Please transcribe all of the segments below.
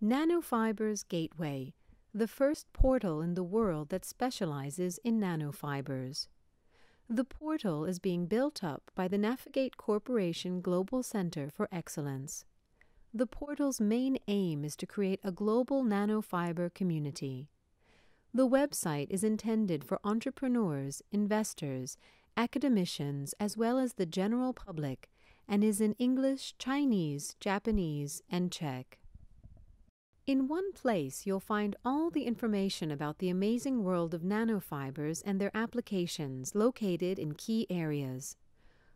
Nanofibers Gateway, the first portal in the world that specializes in nanofibers. The portal is being built up by the Nafigate Corporation Global Center for Excellence. The portal's main aim is to create a global nanofiber community. The website is intended for entrepreneurs, investors, academicians, as well as the general public, and is in English, Chinese, Japanese, and Czech. In one place, you'll find all the information about the amazing world of nanofibers and their applications located in key areas: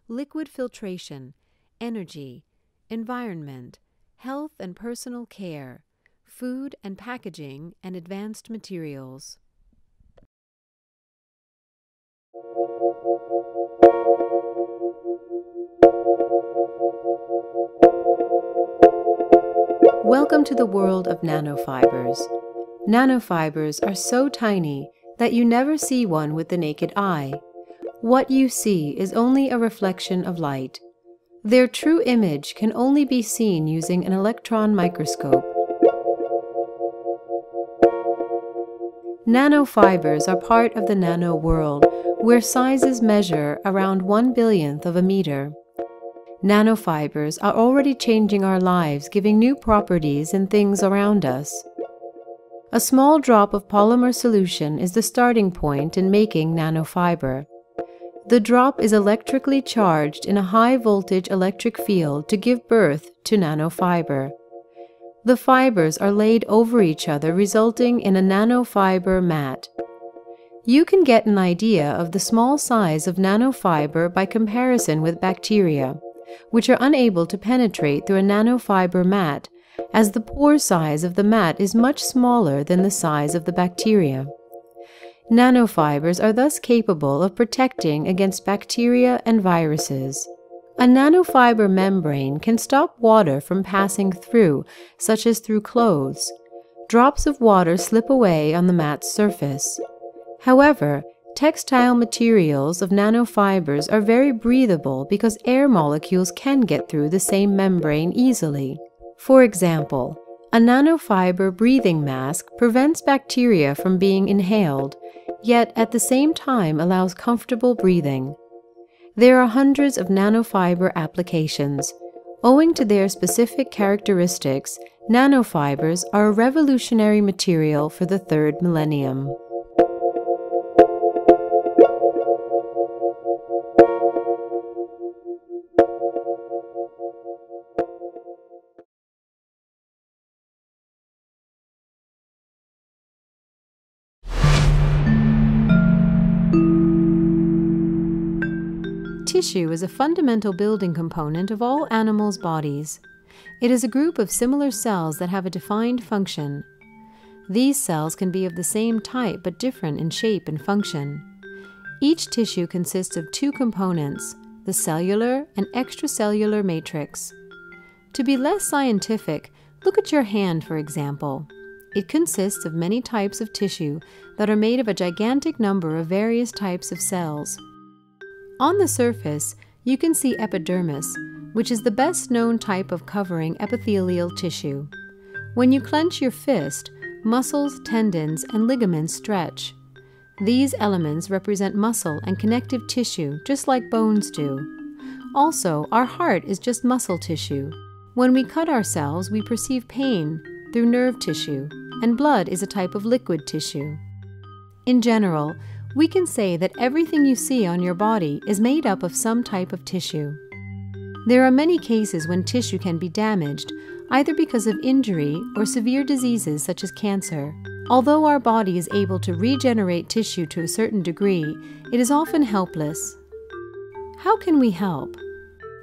liquid filtration, energy, environment, health and personal care, food and packaging, and advanced materials. Welcome to the world of nanofibers. Nanofibers are so tiny that you never see one with the naked eye. What you see is only a reflection of light. Their true image can only be seen using an electron microscope. Nanofibers are part of the nano world, where sizes measure around 1/1,000,000th of a meter. Nanofibers are already changing our lives, giving new properties in things around us. A small drop of polymer solution is the starting point in making nanofiber. The drop is electrically charged in a high-voltage electric field to give birth to nanofiber. The fibers are laid over each other, resulting in a nanofiber mat. You can get an idea of the small size of nanofiber by comparison with bacteria, which are unable to penetrate through a nanofiber mat, as the pore size of the mat is much smaller than the size of the bacteria. Nanofibers are thus capable of protecting against bacteria and viruses. A nanofiber membrane can stop water from passing through, such as through clothes. Drops of water slip away on the mat's surface. However, textile materials of nanofibers are very breathable because air molecules can get through the same membrane easily. For example, a nanofiber breathing mask prevents bacteria from being inhaled, yet at the same time allows comfortable breathing. There are hundreds of nanofiber applications. Owing to their specific characteristics, nanofibers are a revolutionary material for the third millennium. Tissue is a fundamental building component of all animals' bodies. It is a group of similar cells that have a defined function. These cells can be of the same type but different in shape and function. Each tissue consists of two components, the cellular and extracellular matrix. To be less scientific, look at your hand, for example. It consists of many types of tissue that are made of a gigantic number of various types of cells. On the surface, you can see epidermis, which is the best known type of covering epithelial tissue. When you clench your fist, muscles, tendons, and ligaments stretch. These elements represent muscle and connective tissue, just like bones do. Also, our heart is just muscle tissue. When we cut ourselves, we perceive pain through nerve tissue, and blood is a type of liquid tissue. In general, we can say that everything you see on your body is made up of some type of tissue. There are many cases when tissue can be damaged, either because of injury or severe diseases such as cancer. Although our body is able to regenerate tissue to a certain degree, it is often helpless. How can we help?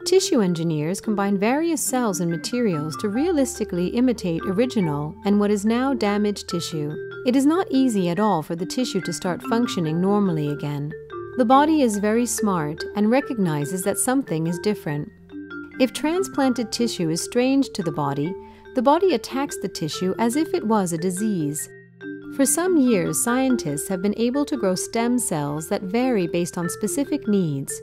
Tissue engineers combine various cells and materials to realistically imitate original and what is now damaged tissue. It is not easy at all for the tissue to start functioning normally again. The body is very smart and recognizes that something is different. If transplanted tissue is strange to the body attacks the tissue as if it was a disease. For some years, scientists have been able to grow stem cells that vary based on specific needs.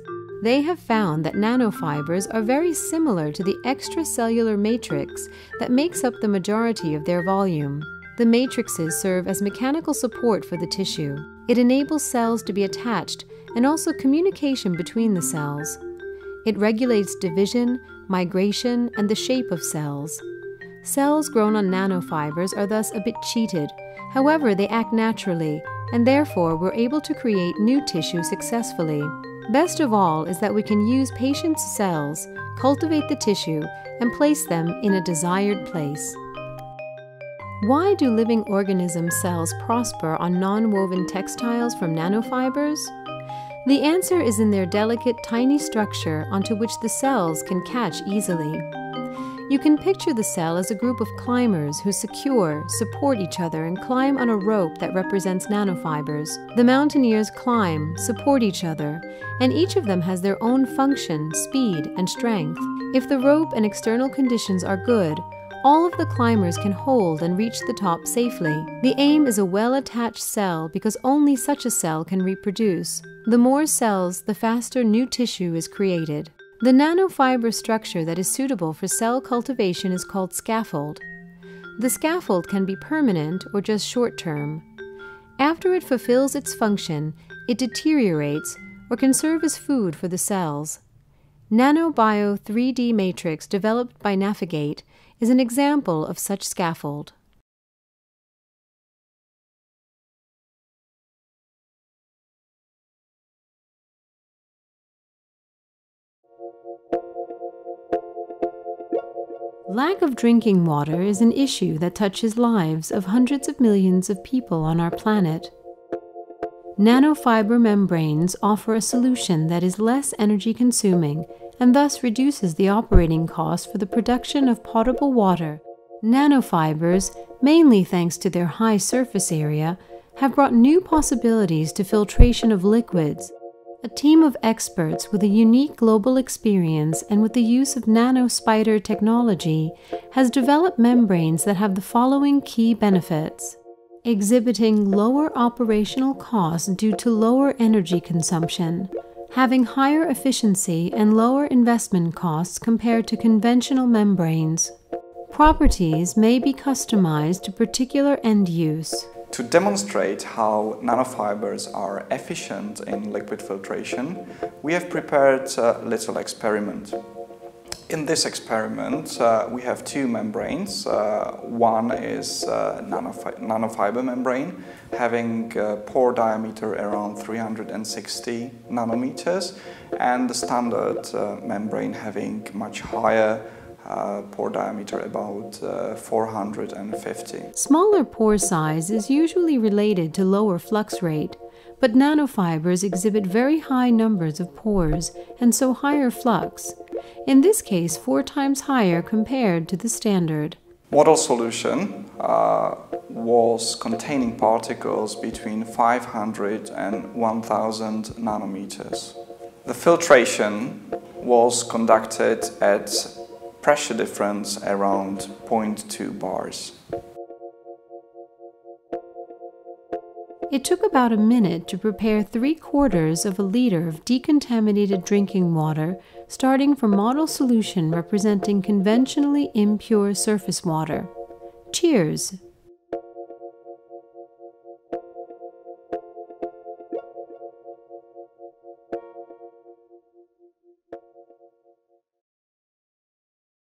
They have found that nanofibers are very similar to the extracellular matrix that makes up the majority of their volume. The matrices serve as mechanical support for the tissue. It enables cells to be attached and also communication between the cells. It regulates division, migration, and the shape of cells. Cells grown on nanofibers are thus a bit cheated. However, they act naturally, and therefore we're able to create new tissue successfully. Best of all is that we can use patients' cells, cultivate the tissue, and place them in a desired place. Why do living organism cells prosper on non-woven textiles from nanofibers? The answer is in their delicate, tiny structure onto which the cells can catch easily. You can picture the cell as a group of climbers who secure, support each other, and climb on a rope that represents nanofibers. The mountaineers climb, support each other, and each of them has their own function, speed, and strength. If the rope and external conditions are good, all of the climbers can hold and reach the top safely. The aim is a well-attached cell because only such a cell can reproduce. The more cells, the faster new tissue is created. The nanofiber structure that is suitable for cell cultivation is called scaffold. The scaffold can be permanent or just short-term. After it fulfills its function, it deteriorates or can serve as food for the cells. Nanobio 3D matrix developed by Nafigate is an example of such scaffold. Lack of drinking water is an issue that touches lives of hundreds of millions of people on our planet. Nanofiber membranes offer a solution that is less energy-consuming and thus reduces the operating cost for the production of potable water. Nanofibers, mainly thanks to their high surface area, have brought new possibilities to filtration of liquids. A team of experts with a unique global experience and with the use of nanospider technology has developed membranes that have the following key benefits: exhibiting lower operational costs due to lower energy consumption, having higher efficiency and lower investment costs compared to conventional membranes. Properties may be customized to particular end use. To demonstrate how nanofibers are efficient in liquid filtration, we have prepared a little experiment. In this experiment, we have two membranes. One is nanofiber membrane, having a pore diameter around 360 nanometers, and the standard membrane having much higher pore diameter, about 450. Smaller pore size is usually related to lower flux rate, but nanofibers exhibit very high numbers of pores and so higher flux, in this case 4 times higher compared to the standard. Model solution was containing particles between 500 and 1000 nanometers. The filtration was conducted at pressure difference around 0.2 bars. It took about a minute to prepare 3/4 of a liter of decontaminated drinking water, starting from model solution representing conventionally impure surface water. Cheers!